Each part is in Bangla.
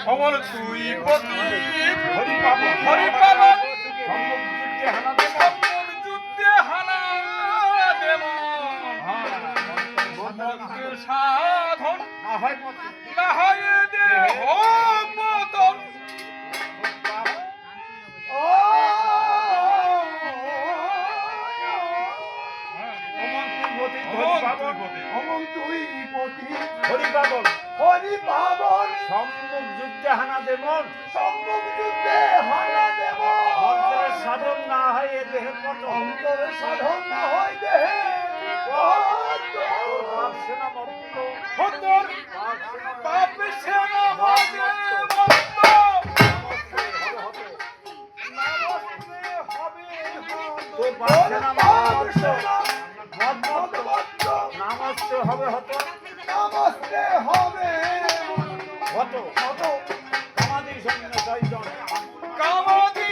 অমর তুই পতি হরি পাবন যুদ্ধে হানা দেব সাধন না হয় দেহ পতন সম্মুখ যুদ্ধে হানা দেবন সাধন না হয় এ দেহের মতো অন্তরের সাধন না হয় দেহে নামস্তে হবে হতো নমস্তে হবে হতো হতো কামাদি সৈন্য জয়জন কামাদি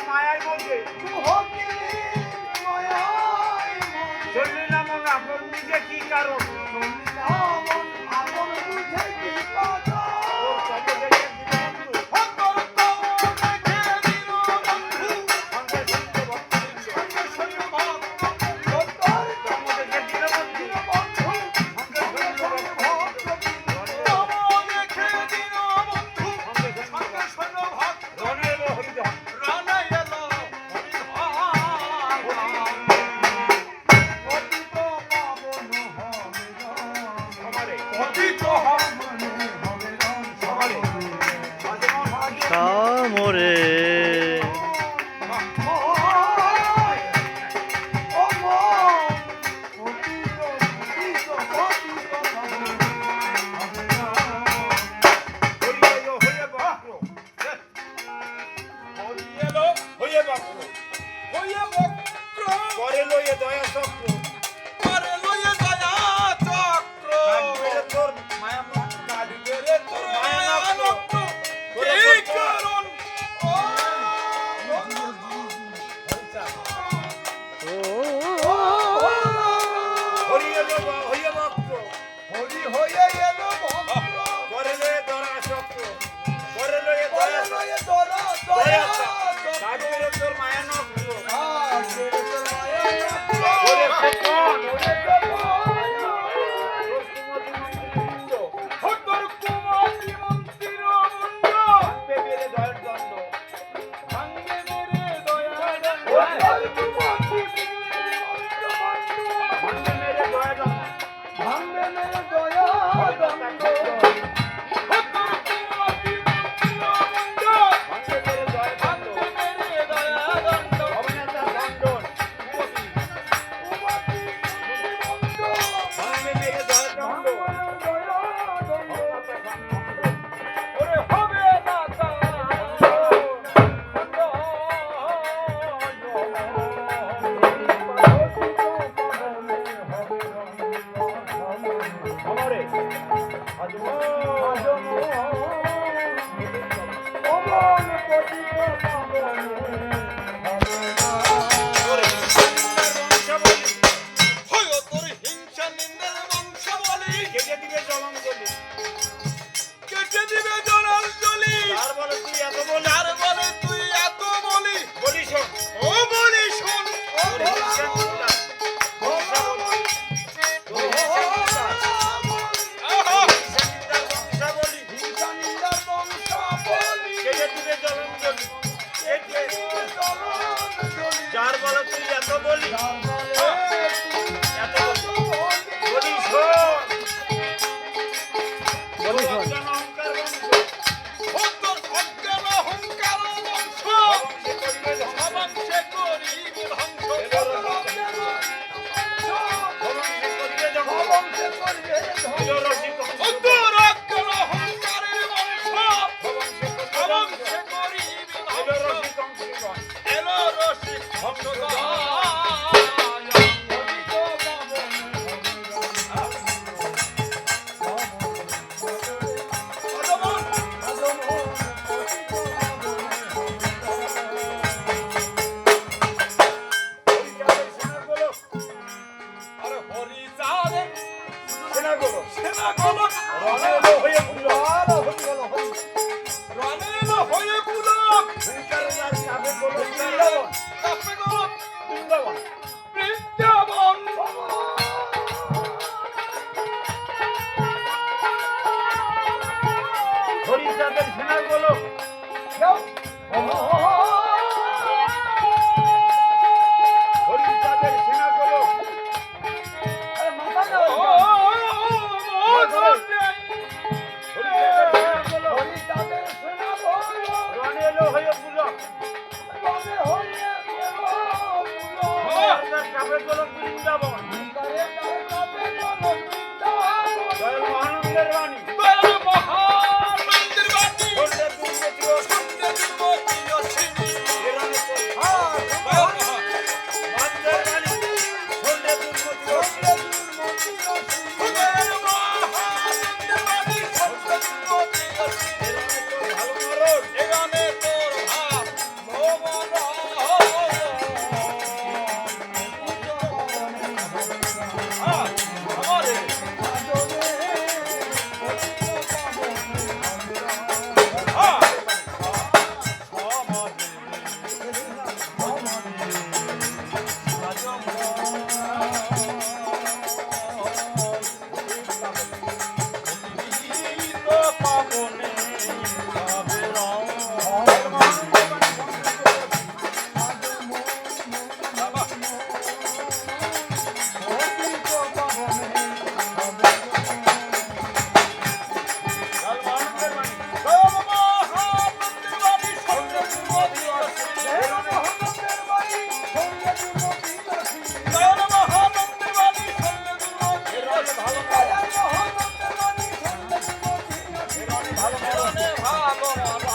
মায়ায় বলছে মোরে করিয়ে ধন চিররসিক অন্তরাত্মার অহংকারের বংশ অবংশে করিবি ধ্বংস। এলো রসিক আর হরিচাঁদের সেনাগুলো সেনাগুলো রণেলো হয়ে পুলক রণেলো হয়ে পুলক হুঙ্কারে রাজ কাপে গোলক বৃন্দাবন কাপে গোলক বৃন্দাবন বৃন্দাবন। হরিচাঁদের সেনাগুলো হরিচাঁদের সেনাগুলো হরিচাঁদের সেনাগুলো রণেলো হয়ে পুলক রাজ কাপে গোলক বৃন্দাবন দয়াল মহানন্দের বাণী ছোটে দুর্গতি ও এরানে তো মহানন্দের বাণী ছোটে দুর্গতি ও এরানে তো ভালো মরণ ভালো